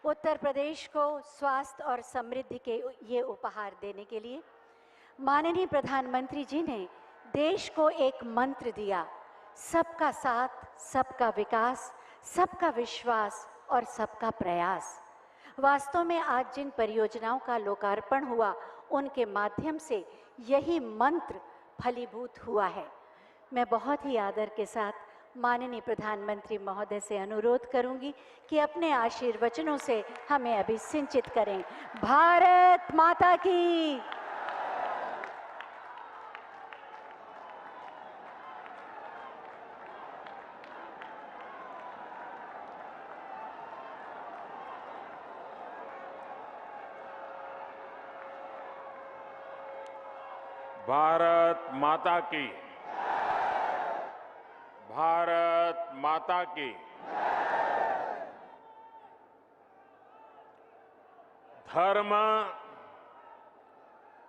उत्तर प्रदेश को स्वास्थ्य और समृद्धि के ये उपहार देने के लिए माननीय प्रधानमंत्री जी ने देश को एक मंत्र दिया, सबका साथ, सबका विकास, सबका विश्वास और सबका प्रयास। वास्तव में आज जिन परियोजनाओं का लोकार्पण हुआ, उनके माध्यम से यही मंत्र फलीभूत हुआ है। मैं बहुत ही आदर के साथ माननीय प्रधानमंत्री महोदय से अनुरोध करूंगी कि अपने आशीर्वचनों से हमें अभिसिंचित करें। भारत माता की। भारत माता की। भारत माता की। धर्म,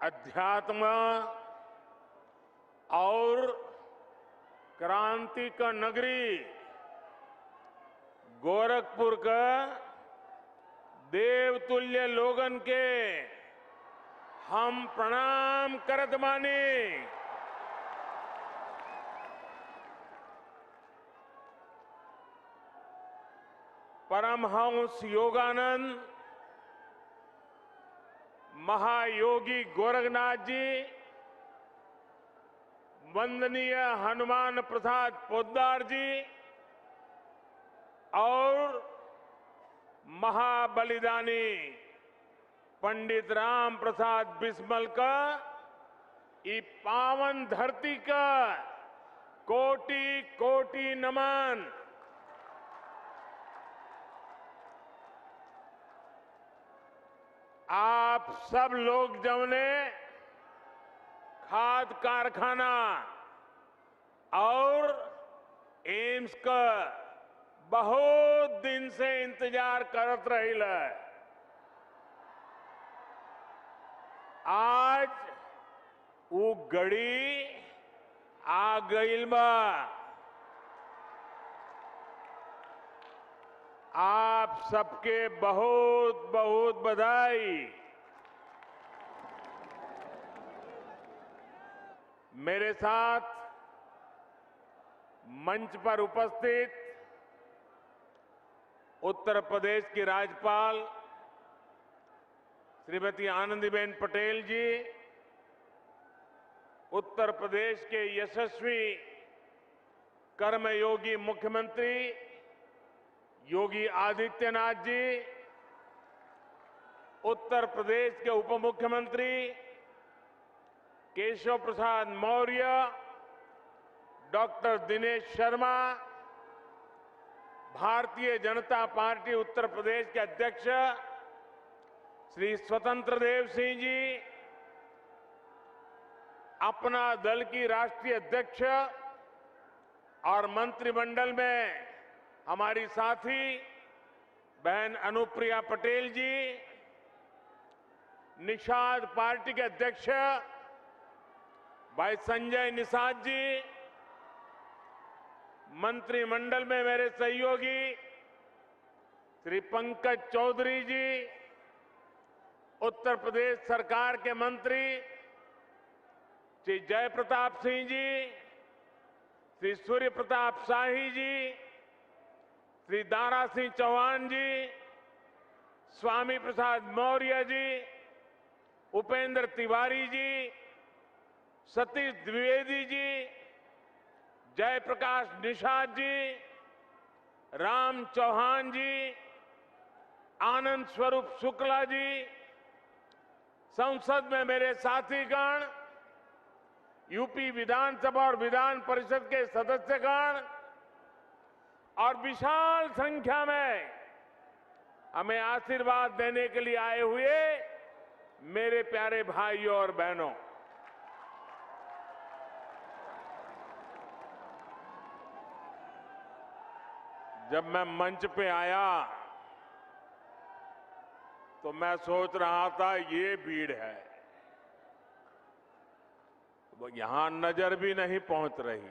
अध्यात्म और क्रांति का नगरी गोरखपुर का देवतुल्य लोगन के हम प्रणाम करत मानी। परमहंस योगानंद महायोगी गोरखनाथ जी, वंदनीय हनुमान प्रसाद पोद्दार जी और महाबलिदानी पंडित राम प्रसाद बिस्मल का ई पावन धरती का कोटि कोटि नमन। आप सब लोग जमने खाद कारखाना और एम्स का बहुत दिन से इंतजार करत रही है। आज वो घड़ी आ गईल बा। आप सबके बहुत बहुत बधाई। मेरे साथ मंच पर उपस्थित उत्तर प्रदेश की राज्यपाल श्रीमती आनंदीबेन पटेल जी, उत्तर प्रदेश के यशस्वी कर्मयोगी मुख्यमंत्री योगी आदित्यनाथ जी, उत्तर प्रदेश के उप मुख्यमंत्री केशव प्रसाद मौर्य, डॉक्टर दिनेश शर्मा, भारतीय जनता पार्टी उत्तर प्रदेश के अध्यक्ष श्री स्वतंत्र देव सिंह जी, अपना दल की राष्ट्रीय अध्यक्ष और मंत्रिमंडल में हमारी साथी बहन अनुप्रिया पटेल जी, निषाद पार्टी के अध्यक्ष भाई संजय निषाद जी, मंत्रिमंडल में मेरे सहयोगी श्री पंकज चौधरी जी, उत्तर प्रदेश सरकार के मंत्री श्री जय प्रताप सिंह जी, श्री सूर्य प्रताप शाही जी, श्री दारा सिंह चौहान जी, स्वामी प्रसाद मौर्य जी, उपेंद्र तिवारी जी, सतीश द्विवेदी जी, जयप्रकाश निषाद जी, राम चौहान जी, आनंद स्वरूप शुक्ला जी, संसद में मेरे साथीगण, यूपी विधानसभा और विधान परिषद के सदस्यगण और विशाल संख्या में हमें आशीर्वाद देने के लिए आए हुए मेरे प्यारे भाइयों और बहनों, जब मैं मंच पे आया तो मैं सोच रहा था ये भीड़ है, वो यहां नजर भी नहीं पहुंच रही।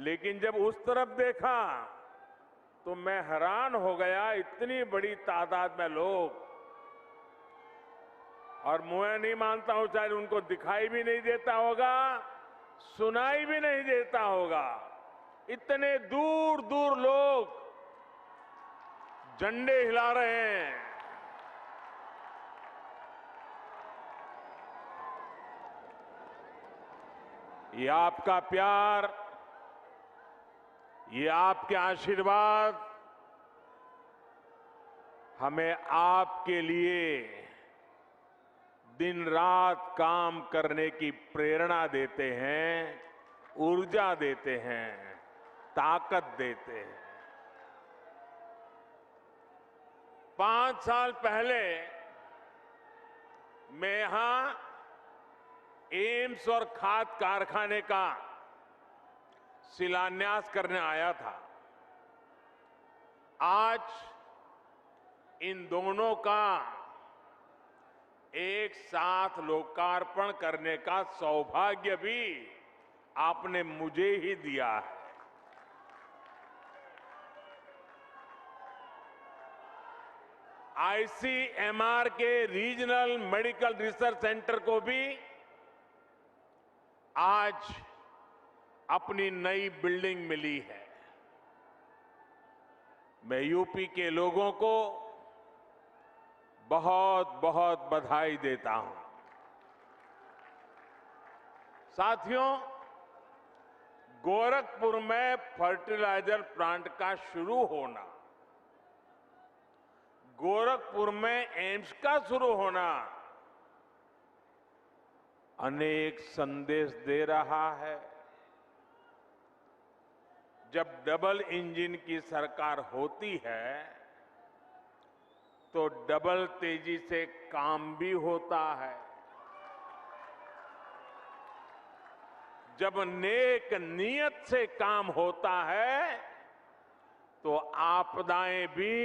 लेकिन जब उस तरफ देखा तो मैं हैरान हो गया, इतनी बड़ी तादाद में लोग, और मैं नहीं मानता हूं शायद उनको दिखाई भी नहीं देता होगा, सुनाई भी नहीं देता होगा, इतने दूर दूर लोग झंडे हिला रहे हैं। ये आपका प्यार, ये आपके आशीर्वाद हमें आपके लिए दिन रात काम करने की प्रेरणा देते हैं, ऊर्जा देते हैं, ताकत देते हैं। 5 साल पहले मैं यहां एम्स और खाद कारखाने का शिलान्यास करने आया था। आज इन दोनों का एक साथ लोकार्पण करने का सौभाग्य भी आपने मुझे ही दिया है। आईसीएमआर के रीजनल मेडिकल रिसर्च सेंटर को भी आज अपनी नई बिल्डिंग मिली है। मैं यूपी के लोगों को बहुत बहुत बधाई देता हूं। साथियों, गोरखपुर में फर्टिलाइजर प्लांट का शुरू होना, गोरखपुर में एम्स का शुरू होना अनेक संदेश दे रहा है। जब डबल इंजन की सरकार होती है तो डबल तेजी से काम भी होता है। जब नेक नियत से काम होता है तो आपदाएं भी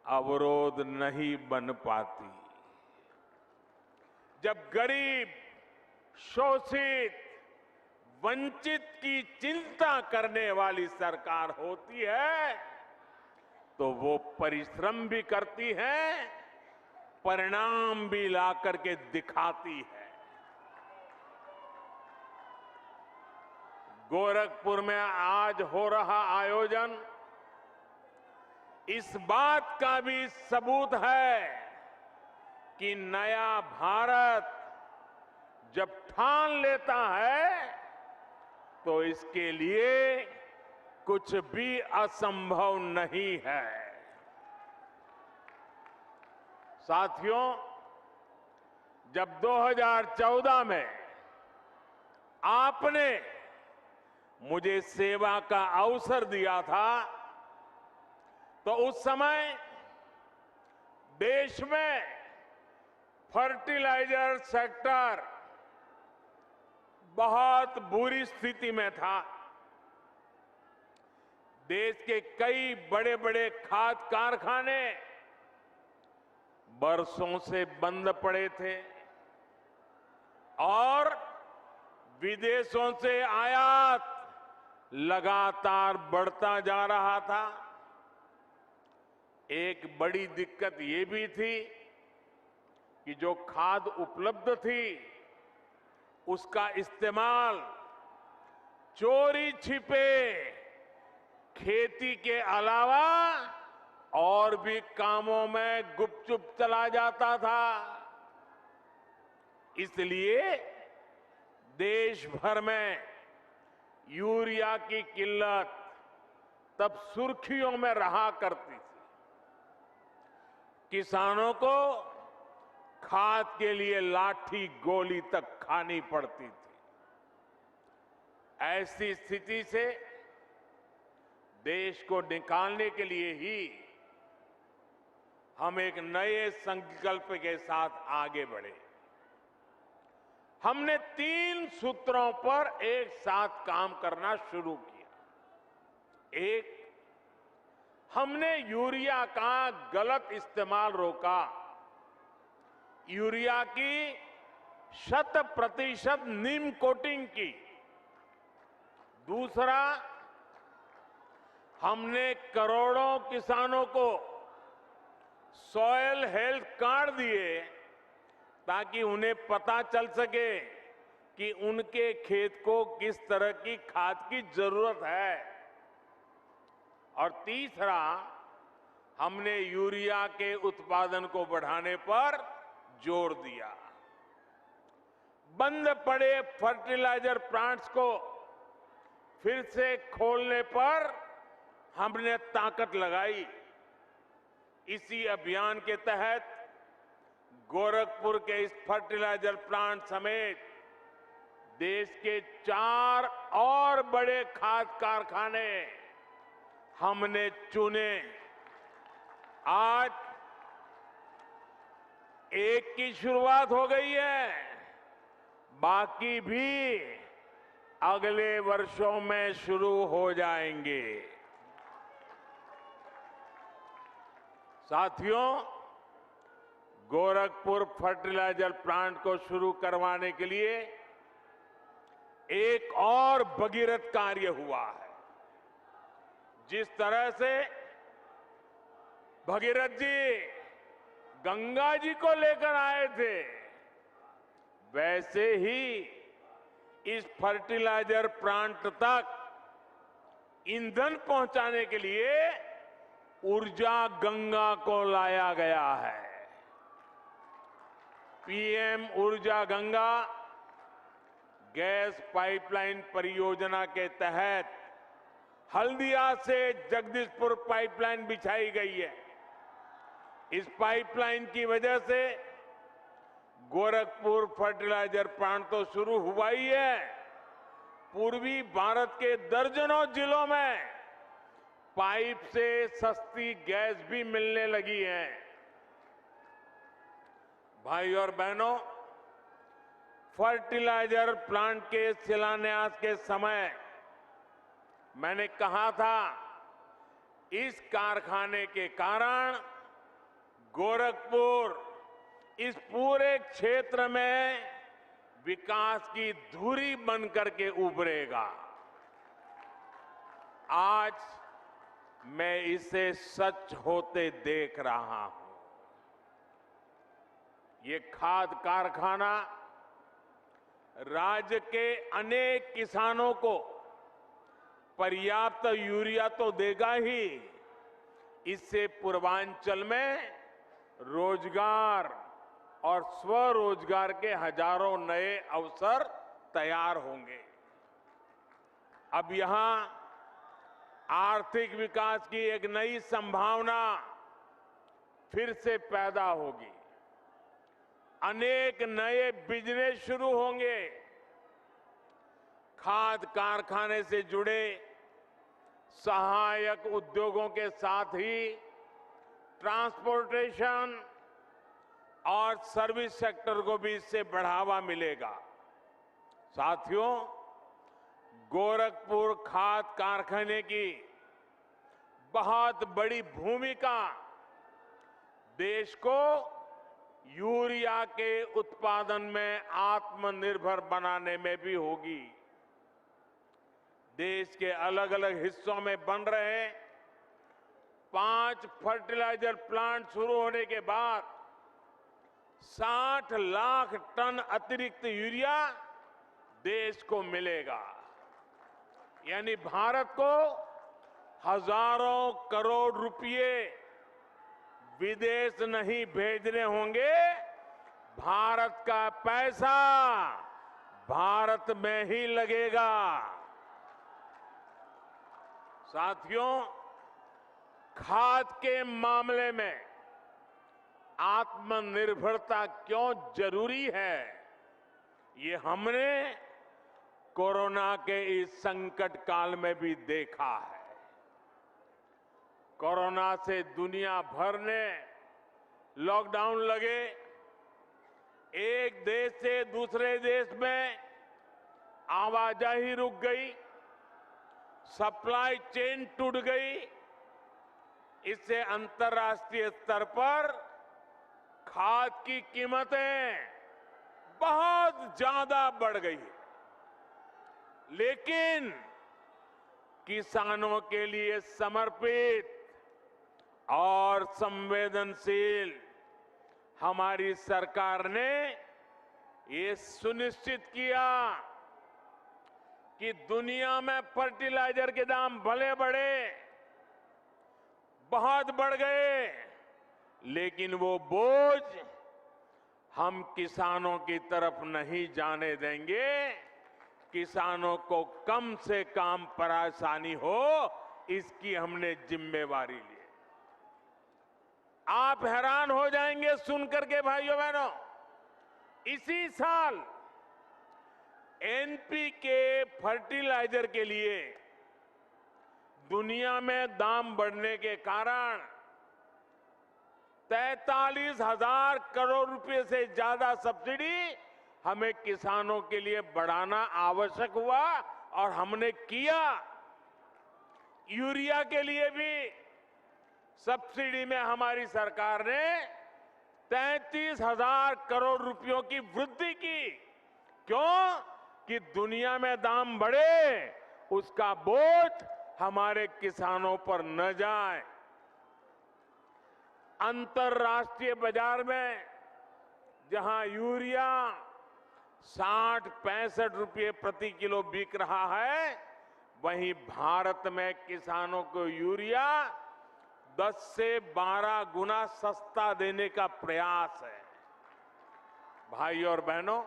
अवरोध नहीं बन पाती। जब गरीब, शोषित, वंचित की चिंता करने वाली सरकार होती है तो वो परिश्रम भी करती है, परिणाम भी ला करके दिखाती है। गोरखपुर में आज हो रहा आयोजन इस बात का भी सबूत है कि नया भारत जब ठान लेता है तो इसके लिए कुछ भी असंभव नहीं है। साथियों, जब 2014 में आपने मुझे सेवा का अवसर दिया था तो उस समय देश में फर्टिलाइजर सेक्टर बहुत बुरी स्थिति में था। देश के कई बड़े बड़े खाद कारखाने बरसों से बंद पड़े थे और विदेशों से आयात लगातार बढ़ता जा रहा था। एक बड़ी दिक्कत ये भी थी कि जो खाद उपलब्ध थी उसका इस्तेमाल चोरी छिपे खेती के अलावा और भी कामों में गुपचुप चला जाता था। इसलिए देश भर में यूरिया की किल्लत तब सुर्खियों में रहा करती थी। किसानों को खाद के लिए लाठी गोली तक खानी पड़ती थी। ऐसी स्थिति से देश को निकालने के लिए ही हम एक नए संकल्प के साथ आगे बढ़े। हमने 3 सूत्रों पर एक साथ काम करना शुरू किया। एक, हमने यूरिया का गलत इस्तेमाल रोका। यूरिया की 100% नीम कोटिंग की। दूसरा, हमने करोड़ों किसानों को सॉयल हेल्थ कार्ड दिए ताकि उन्हें पता चल सके कि उनके खेत को किस तरह की खाद की जरूरत है। और तीसरा, हमने यूरिया के उत्पादन को बढ़ाने पर जोर दिया। बंद पड़े फर्टिलाइजर प्लांट्स को फिर से खोलने पर हमने ताकत लगाई। इसी अभियान के तहत गोरखपुर के इस फर्टिलाइजर प्लांट समेत देश के 4 और बड़े खाद कारखाने हमने चुने। आज एक की शुरुआत हो गई है, बाकी भी अगले वर्षों में शुरू हो जाएंगे। साथियों, गोरखपुर फर्टिलाइजर प्लांट को शुरू करवाने के लिए एक और भगीरथ कार्य हुआ है। जिस तरह से भगीरथ जी गंगा जी को लेकर आए थे, वैसे ही इस फर्टिलाइजर प्लांट तक ईंधन पहुंचाने के लिए ऊर्जा गंगा को लाया गया है। पीएम ऊर्जा गंगा गैस पाइपलाइन परियोजना के तहत हल्दिया से जगदीशपुर पाइपलाइन बिछाई गई है। इस पाइपलाइन की वजह से गोरखपुर फर्टिलाइजर प्लांट तो शुरू हुआ ही है, पूर्वी भारत के दर्जनों जिलों में पाइप से सस्ती गैस भी मिलने लगी है। भाई और बहनों, फर्टिलाइजर प्लांट के शिलान्यास के समय मैंने कहा था, इस कारखाने के कारण गोरखपुर इस पूरे क्षेत्र में विकास की धुरी बनकर के उभरेगा। आज मैं इसे सच होते देख रहा हूं। ये खाद कारखाना राज्य के अनेक किसानों को पर्याप्त यूरिया तो देगा ही, इससे पूर्वांचल में रोजगार और स्वरोजगार के हजारों नए अवसर तैयार होंगे। अब यहां आर्थिक विकास की एक नई संभावना फिर से पैदा होगी। अनेक नए बिजनेस शुरू होंगे। खाद कारखाने से जुड़े सहायक उद्योगों के साथ ही ट्रांसपोर्टेशन और सर्विस सेक्टर को भी इससे बढ़ावा मिलेगा। साथियों, गोरखपुर खाद कारखाने की बहुत बड़ी भूमिका देश को यूरिया के उत्पादन में आत्मनिर्भर बनाने में भी होगी। देश के अलग अलग हिस्सों में बन रहे 5 फर्टिलाइजर प्लांट शुरू होने के बाद 60 लाख टन अतिरिक्त यूरिया देश को मिलेगा। यानी भारत को हजारों करोड़ रुपए विदेश नहीं भेजने होंगे, भारत का पैसा भारत में ही लगेगा। साथियों, खाद के मामले में आत्मनिर्भरता क्यों जरूरी है, ये हमने कोरोना के इस संकट काल में भी देखा है। कोरोना से दुनिया भर ने लॉकडाउन लगे, एक देश से दूसरे देश में आवाजाही रुक गई, सप्लाई चेन टूट गई। इससे अंतर्राष्ट्रीय स्तर पर खाद की कीमतें बहुत ज्यादा बढ़ गई। लेकिन किसानों के लिए समर्पित और संवेदनशील हमारी सरकार ने ये सुनिश्चित किया कि दुनिया में फर्टिलाइजर के दाम भले बढ़े, बहुत बढ़ गए, लेकिन वो बोझ हम किसानों की तरफ नहीं जाने देंगे। किसानों को कम से कम परेशानी हो, इसकी हमने जिम्मेवारी ली। आप हैरान हो जाएंगे सुनकर के भाइयों बहनों, इसी साल एनपीके फर्टिलाइजर के लिए दुनिया में दाम बढ़ने के कारण 43,000 करोड़ रुपए से ज्यादा सब्सिडी हमें किसानों के लिए बढ़ाना आवश्यक हुआ और हमने किया। यूरिया के लिए भी सब्सिडी में हमारी सरकार ने 33,000 करोड़ रुपयों की वृद्धि की। क्यों? कि दुनिया में दाम बढ़े, उसका बोझ हमारे किसानों पर न जाए। अंतर्राष्ट्रीय बाजार में जहां यूरिया 60-65 रुपये प्रति किलो बिक रहा है, वहीं भारत में किसानों को यूरिया 10 से 12 गुना सस्ता देने का प्रयास है। भाइयों और बहनों,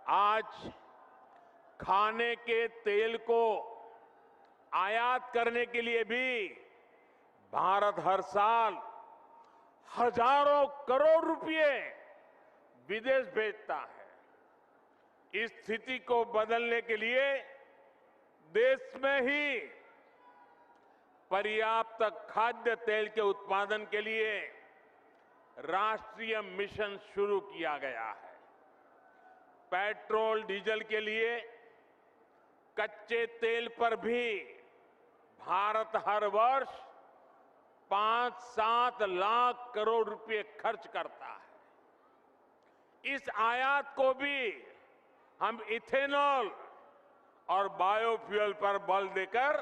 आज खाने के तेल को आयात करने के लिए भी भारत हर साल हजारों करोड़ रुपए विदेश भेजता है। इस स्थिति को बदलने के लिए देश में ही पर्याप्त खाद्य तेल के उत्पादन के लिए राष्ट्रीय मिशन शुरू किया गया है। पेट्रोल डीजल के लिए कच्चे तेल पर भी भारत हर वर्ष 5-7 लाख करोड़ रुपए खर्च करता है। इस आयात को भी हम इथेनॉल और बायोफ्यूल पर बल देकर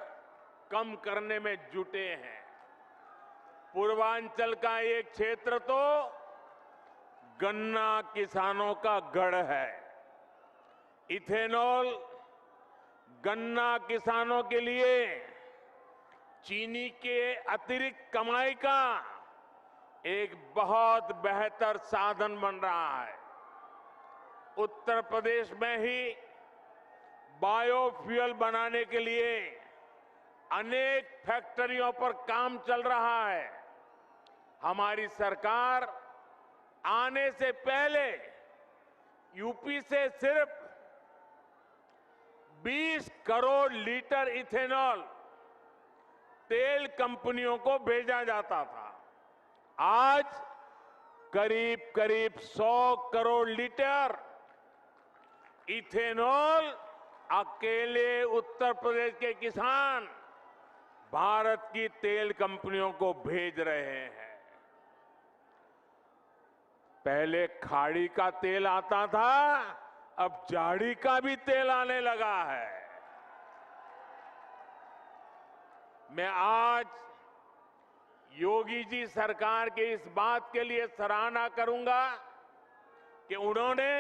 कम करने में जुटे हैं। पूर्वांचल का एक क्षेत्र तो गन्ना किसानों का गढ़ है। इथेनॉल गन्ना किसानों के लिए चीनी के अतिरिक्त कमाई का एक बहुत बेहतर साधन बन रहा है। उत्तर प्रदेश में ही बायोफ्यूल बनाने के लिए अनेक फैक्ट्रियों पर काम चल रहा है। हमारी सरकार आने से पहले यूपी से सिर्फ 20 करोड़ लीटर इथेनॉल तेल कंपनियों को भेजा जाता था। आज करीब करीब 100 करोड़ लीटर इथेनॉल अकेले उत्तर प्रदेश के किसान भारत की तेल कंपनियों को भेज रहे हैं। पहले खाड़ी का तेल आता था, अब झाड़ी का भी तेल आने लगा है। मैं आज योगी जी सरकार के इस बात के लिए सराहना करूंगा कि उन्होंने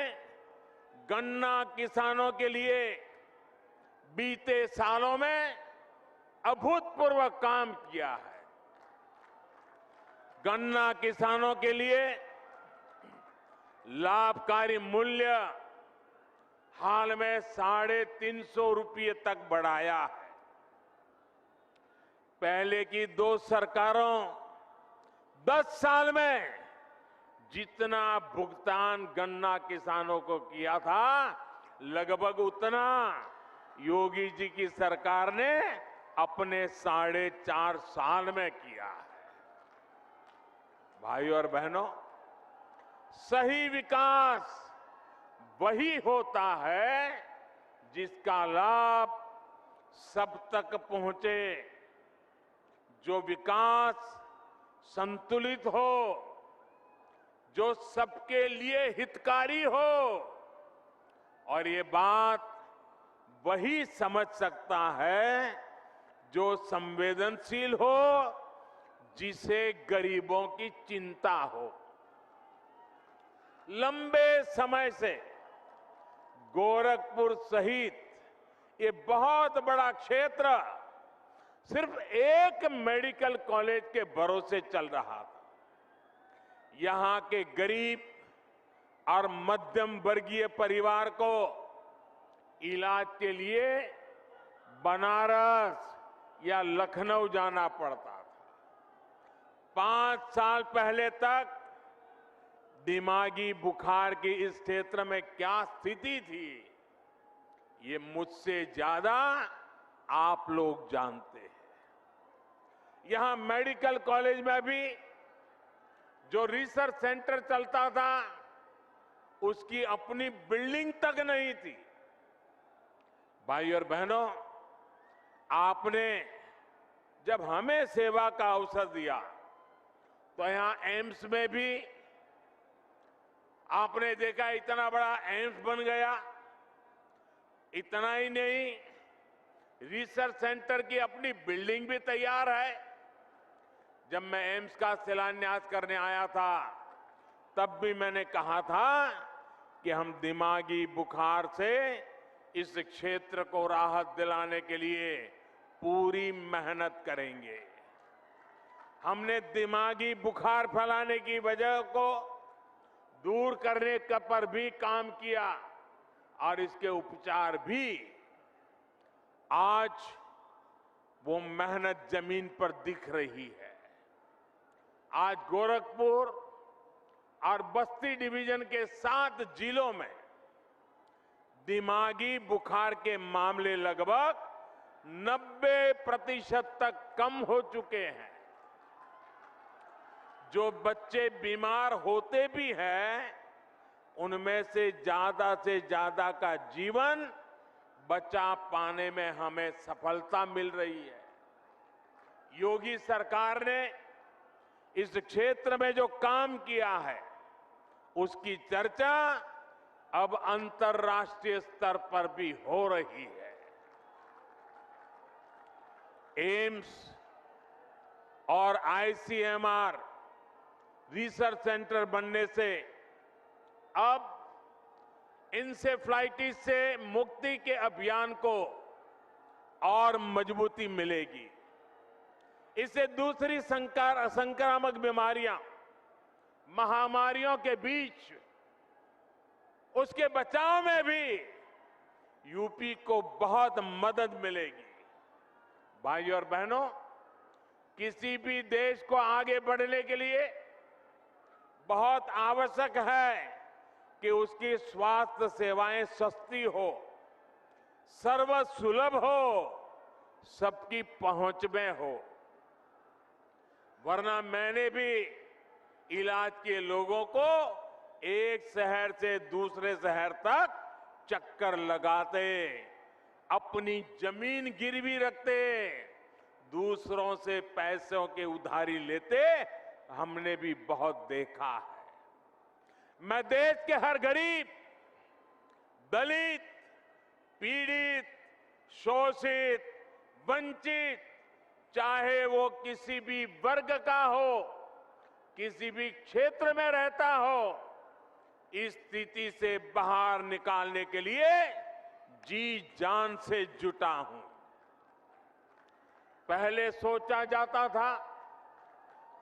गन्ना किसानों के लिए बीते सालों में अभूतपूर्व काम किया है। गन्ना किसानों के लिए लाभकारी मूल्य हाल में 350 रुपये तक बढ़ाया है। पहले की 2 सरकारों 10 साल में जितना भुगतान गन्ना किसानों को किया था, लगभग उतना योगी जी की सरकार ने अपने 4.5 साल में किया है। भाइयों और बहनों, सही विकास वही होता है जिसका लाभ सब तक पहुंचे, जो विकास संतुलित हो, जो सबके लिए हितकारी हो। और ये बात वही समझ सकता है जो संवेदनशील हो, जिसे गरीबों की चिंता हो। लंबे समय से गोरखपुर सहित ये बहुत बड़ा क्षेत्र सिर्फ एक मेडिकल कॉलेज के भरोसे चल रहा था। यहां के गरीब और मध्यम वर्गीय परिवार को इलाज के लिए बनारस या लखनऊ जाना पड़ता था। 5 साल पहले तक दिमागी बुखार की इस क्षेत्र में क्या स्थिति थी, ये मुझसे ज्यादा आप लोग जानते हैं। यहां मेडिकल कॉलेज में भी जो रिसर्च सेंटर चलता था, उसकी अपनी बिल्डिंग तक नहीं थी। भाई और बहनों, आपने जब हमें सेवा का अवसर दिया तो यहां एम्स में भी आपने देखा इतना बड़ा एम्स बन गया। इतना ही नहीं, रिसर्च सेंटर की अपनी बिल्डिंग भी तैयार है। जब मैं एम्स का शिलान्यास करने आया था, तब भी मैंने कहा था कि हम दिमागी बुखार से इस क्षेत्र को राहत दिलाने के लिए पूरी मेहनत करेंगे। हमने दिमागी बुखार फैलाने की वजह को दूर करने पर भी काम किया और इसके उपचार भी। आज वो मेहनत जमीन पर दिख रही है। आज गोरखपुर और बस्ती डिवीजन के 7 जिलों में दिमागी बुखार के मामले लगभग 90% तक कम हो चुके हैं। जो बच्चे बीमार होते भी हैं, उनमें से ज्यादा का जीवन बचा पाने में हमें सफलता मिल रही है। योगी सरकार ने इस क्षेत्र में जो काम किया है, उसकी चर्चा अब अंतर्राष्ट्रीय स्तर पर भी हो रही है। एम्स और आईसीएमआर रिसर्च सेंटर बनने से अब इंसेफ्लाइटिस से मुक्ति के अभियान को और मजबूती मिलेगी। इससे दूसरी संक्रामक बीमारियां, महामारियों के बीच उसके बचाव में भी यूपी को बहुत मदद मिलेगी। भाइयों और बहनों, किसी भी देश को आगे बढ़ने के लिए बहुत आवश्यक है कि उसकी स्वास्थ्य सेवाएं सस्ती हो, सर्वसुलभ हो, सबकी पहुंच में हो। वरना मैंने भी इलाज के लोगों को एक शहर से दूसरे शहर तक चक्कर लगाते, अपनी जमीन गिरवी रखते, दूसरों से पैसों के उधारी लेते हमने भी बहुत देखा है। मैं देश के हर गरीब, दलित, पीड़ित, शोषित, वंचित, चाहे वो किसी भी वर्ग का हो, किसी भी क्षेत्र में रहता हो, इस स्थिति से बाहर निकालने के लिए जी जान से जुटा हूं। पहले सोचा जाता था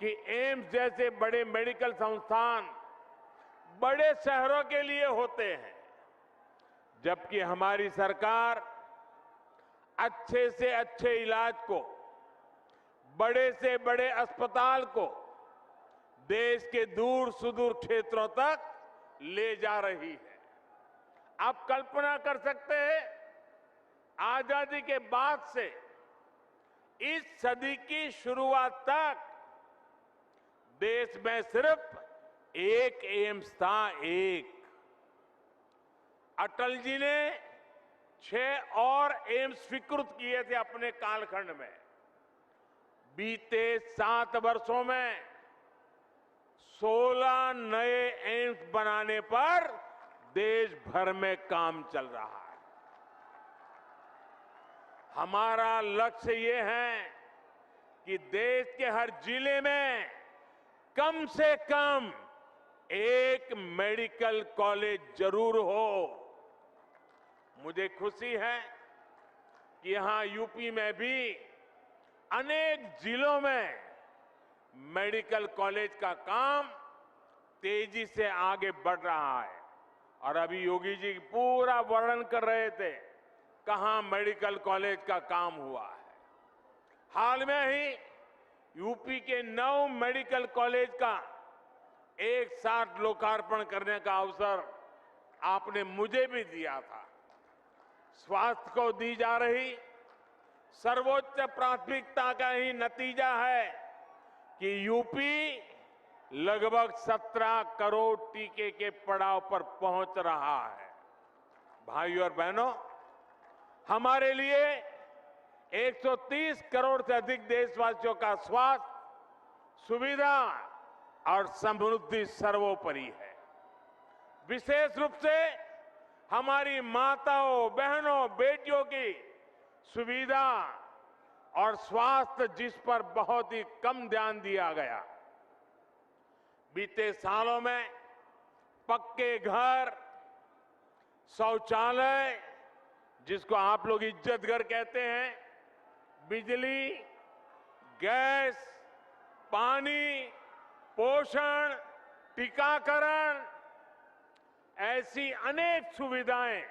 कि एम्स जैसे बड़े मेडिकल संस्थान बड़े शहरों के लिए होते हैं, जबकि हमारी सरकार अच्छे से अच्छे इलाज को, बड़े से बड़े अस्पताल को देश के दूर सुदूर क्षेत्रों तक ले जा रही है। आप कल्पना कर सकते हैं, आजादी के बाद से इस सदी की शुरुआत तक देश में सिर्फ एक एम्स था, एक। अटल जी ने 6 और एम्स स्वीकृत किए थे अपने कालखंड में। बीते 7 वर्षों में 16 नए एम्स बनाने पर देश भर में काम चल रहा है। हमारा लक्ष्य ये है कि देश के हर जिले में कम से कम एक मेडिकल कॉलेज जरूर हो। मुझे खुशी है कि यहां यूपी में भी अनेक जिलों में मेडिकल कॉलेज का काम तेजी से आगे बढ़ रहा है। और अभी योगी जी पूरा वर्णन कर रहे थे कहां मेडिकल कॉलेज का काम हुआ है। हाल में ही यूपी के 9 मेडिकल कॉलेज का एक साथ लोकार्पण करने का अवसर आपने मुझे भी दिया था। स्वास्थ्य को दी जा रही सर्वोच्च प्राथमिकता का ही नतीजा है कि यूपी लगभग 17 करोड़ टीके के पड़ाव पर पहुंच रहा है। भाइयों और बहनों, हमारे लिए 130 करोड़ से अधिक देशवासियों का स्वास्थ्य, सुविधा और समृद्धि सर्वोपरि है। विशेष रूप से हमारी माताओं, बहनों, बेटियों की सुविधा और स्वास्थ्य, जिस पर बहुत ही कम ध्यान दिया गया। बीते सालों में पक्के घर, शौचालय, जिसको आप लोग इज्जत घर कहते हैं, बिजली, गैस, पानी, पोषण, टीकाकरण, ऐसी अनेक सुविधाएं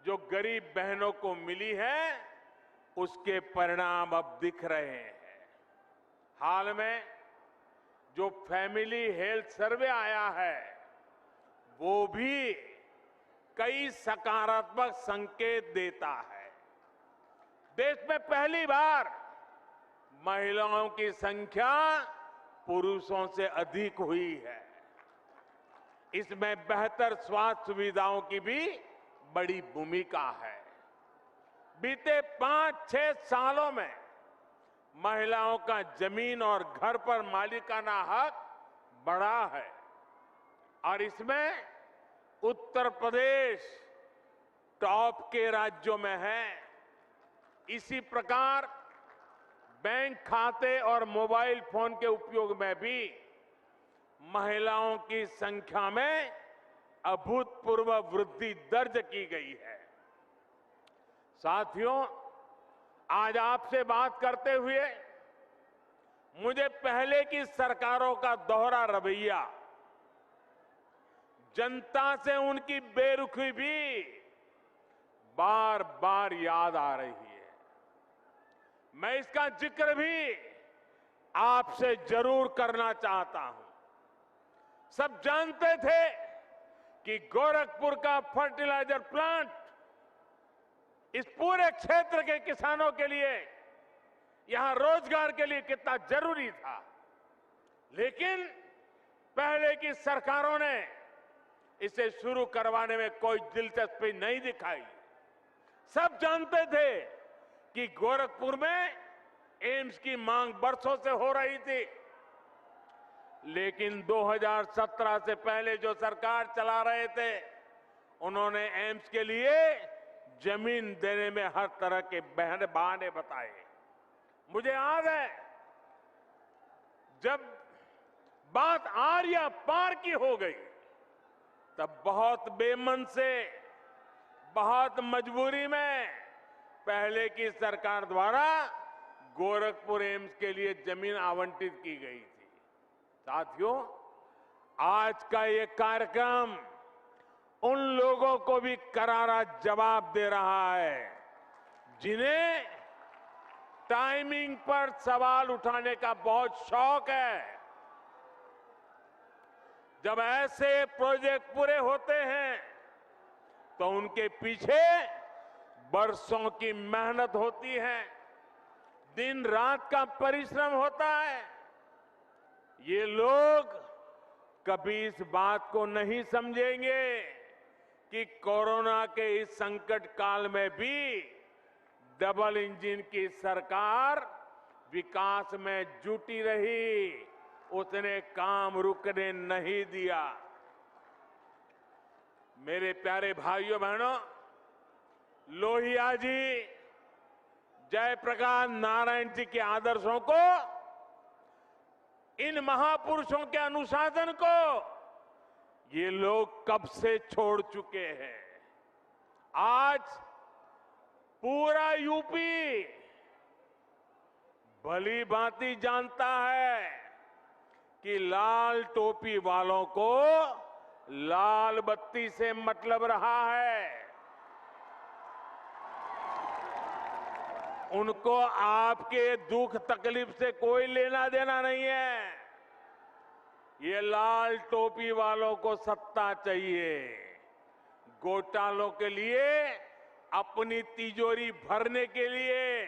जो गरीब बहनों को मिली है, उसके परिणाम अब दिख रहे हैं। हाल में जो फैमिली हेल्थ सर्वे आया है, वो भी कई सकारात्मक संकेत देता है। देश में पहली बार महिलाओं की संख्या पुरुषों से अधिक हुई है। इसमें बेहतर स्वास्थ्य सुविधाओं की भी बड़ी भूमिका है। बीते 5-6 सालों में महिलाओं का जमीन और घर पर मालिकाना हक बढ़ा है और इसमें उत्तर प्रदेश टॉप के राज्यों में है। इसी प्रकार बैंक खाते और मोबाइल फोन के उपयोग में भी महिलाओं की संख्या में अभूतपूर्व वृद्धि दर्ज की गई है। साथियों, आज आपसे बात करते हुए मुझे पहले की सरकारों का दोहरा रवैया, जनता से उनकी बेरुखी भी बार बार याद आ रही है। मैं इसका जिक्र भी आपसे जरूर करना चाहता हूं। सब जानते थे कि गोरखपुर का फर्टिलाइजर प्लांट इस पूरे क्षेत्र के किसानों के लिए, यहां रोजगार के लिए कितना जरूरी था। लेकिन पहले की सरकारों ने इसे शुरू करवाने में कोई दिलचस्पी नहीं दिखाई। सब जानते थे कि गोरखपुर में एम्स की मांग बरसों से हो रही थी, लेकिन 2017 से पहले जो सरकार चला रहे थे, उन्होंने एम्स के लिए जमीन देने में हर तरह के बहाने बताए। मुझे याद है जब बात आर्या पार की हो गई, तब बहुत बेमन से, बहुत मजबूरी में पहले की सरकार द्वारा गोरखपुर एम्स के लिए जमीन आवंटित की गई थी। साथियों, आज का ये कार्यक्रम उन लोगों को भी करारा जवाब दे रहा है जिन्हें टाइमिंग पर सवाल उठाने का बहुत शौक है। जब ऐसे प्रोजेक्ट पूरे होते हैं तो उनके पीछे बरसों की मेहनत होती है, दिन रात का परिश्रम होता है। ये लोग कभी इस बात को नहीं समझेंगे कि कोरोना के इस संकट काल में भी डबल इंजन की सरकार विकास में जुटी रही, उसने काम रुकने नहीं दिया। मेरे प्यारे भाइयों बहनों, लोहिया जी जयप्रकाश नारायण जी के आदर्शों को, इन महापुरुषों के अनुशासन को ये लोग कब से छोड़ चुके हैं। आज पूरा यूपी भली भांति जानता है कि लाल टोपी वालों को लाल बत्ती से मतलब रहा है। उनको आपके दुख तकलीफ से कोई लेना देना नहीं है। ये लाल टोपी वालों को सत्ता चाहिए, घोटालों के लिए, अपनी तिजोरी भरने के लिए,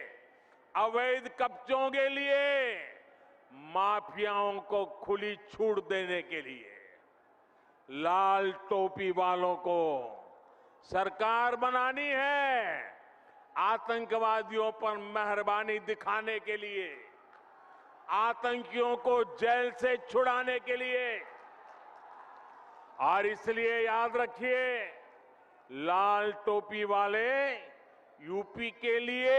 अवैध कब्जों के लिए, माफियाओं को खुली छूट देने के लिए। लाल टोपी वालों को सरकार बनानी है आतंकवादियों पर मेहरबानी दिखाने के लिए, आतंकियों को जेल से छुड़ाने के लिए। और इसलिए याद रखिए, लाल टोपी वाले यूपी के लिए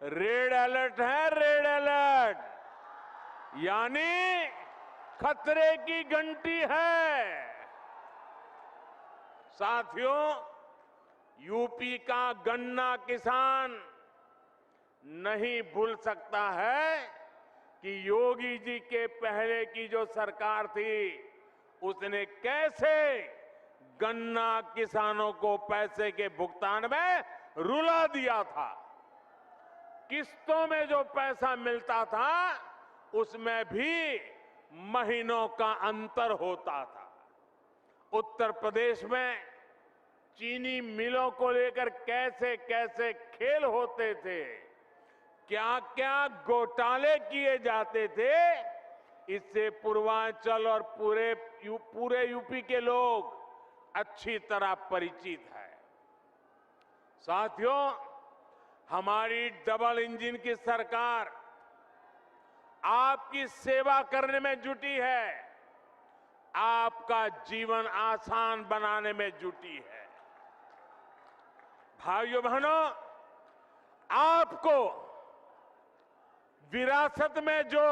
रेड अलर्ट है, रेड अलर्ट, यानी खतरे की घंटी है। साथियों, यूपी का गन्ना किसान नहीं भूल सकता है कि योगी जी के पहले की जो सरकार थी उसने कैसे गन्ना किसानों को पैसे के भुगतान में रुला दिया था। किस्तों में जो पैसा मिलता था उसमें भी महीनों का अंतर होता था। उत्तर प्रदेश में चीनी मिलों को लेकर कैसे कैसे खेल होते थे, क्या क्या घोटाले किए जाते थे, इससे पूर्वांचल और पूरे यूपी के लोग अच्छी तरह परिचित है। साथियों, हमारी डबल इंजन की सरकार आपकी सेवा करने में जुटी है, आपका जीवन आसान बनाने में जुटी है। भाइयों बहनों, आपको विरासत में जो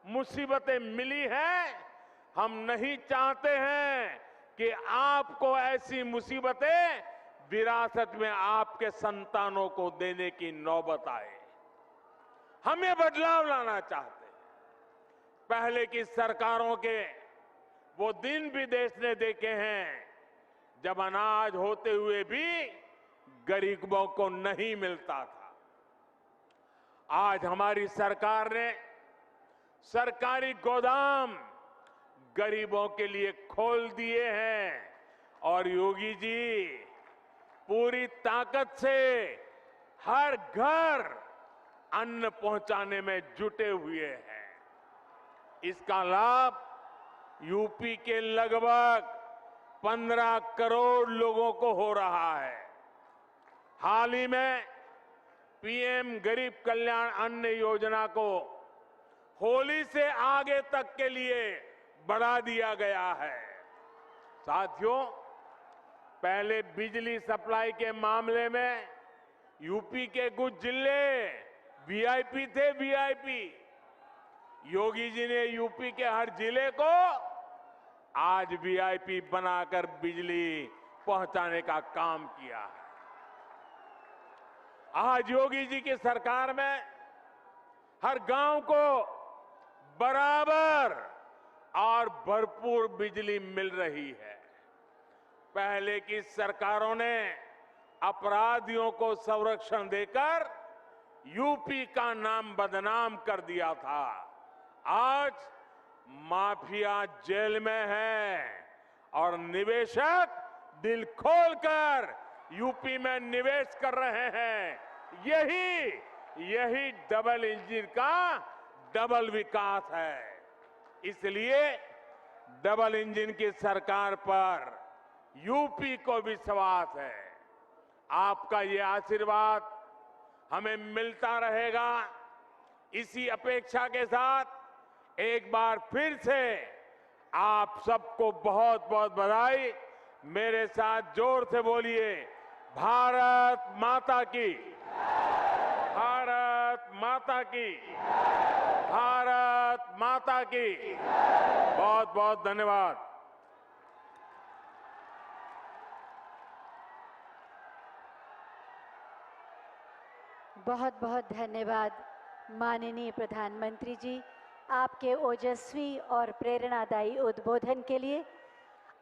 मुसीबतें मिली हैं, हम नहीं चाहते हैं कि आपको ऐसी मुसीबतें विरासत में आपके संतानों को देने की नौबत आए। हम ये बदलाव लाना चाहते हैं। पहले की सरकारों के वो दिन भी देश ने देखे हैं जब अनाज होते हुए भी गरीबों को नहीं मिलता था। आज हमारी सरकार ने सरकारी गोदाम गरीबों के लिए खोल दिए हैं और योगी जी पूरी ताकत से हर घर अन्न पहुंचाने में जुटे हुए हैं। इसका लाभ यूपी के लगभग 15 करोड़ लोगों को हो रहा है। हाल ही में पीएम गरीब कल्याण अन्न योजना को होली से आगे तक के लिए बढ़ा दिया गया है। साथियों, पहले बिजली सप्लाई के मामले में यूपी के कुछ जिले वीआईपी थे, वीआईपी। योगी जी ने यूपी के हर जिले को आज वीआईपी बनाकर बिजली पहुंचाने का काम किया है। आज योगी जी की सरकार में हर गांव को बराबर और भरपूर बिजली मिल रही है। पहले की सरकारों ने अपराधियों को संरक्षण देकर यूपी का नाम बदनाम कर दिया था। आज माफिया जेल में है और निवेशक दिल खोलकर यूपी में निवेश कर रहे हैं। यही डबल इंजन का डबल विकास है। इसलिए डबल इंजन की सरकार पर यूपी को विश्वास है। आपका ये आशीर्वाद हमें मिलता रहेगा। इसी अपेक्षा के साथ एक बार फिर से आप सबको बहुत बहुत बधाई। मेरे साथ जोर से बोलिए, भारत माता की। माता की, भारत माता की। बहुत बहुत धन्यवाद। बहुत बहुत धन्यवाद माननीय प्रधानमंत्री जी, आपके ओजस्वी और प्रेरणादायी उद्बोधन के लिए।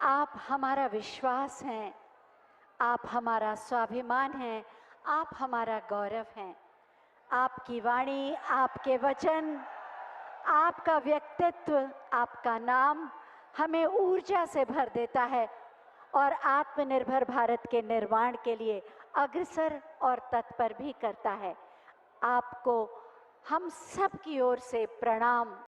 आप हमारा विश्वास हैं, आप हमारा स्वाभिमान हैं, आप हमारा गौरव हैं। आपकी वाणी, आपके वचन, आपका व्यक्तित्व, आपका नाम हमें ऊर्जा से भर देता है और आत्मनिर्भर भारत के निर्माण के लिए अग्रसर और तत्पर भी करता है। आपको हम सब की ओर से प्रणाम।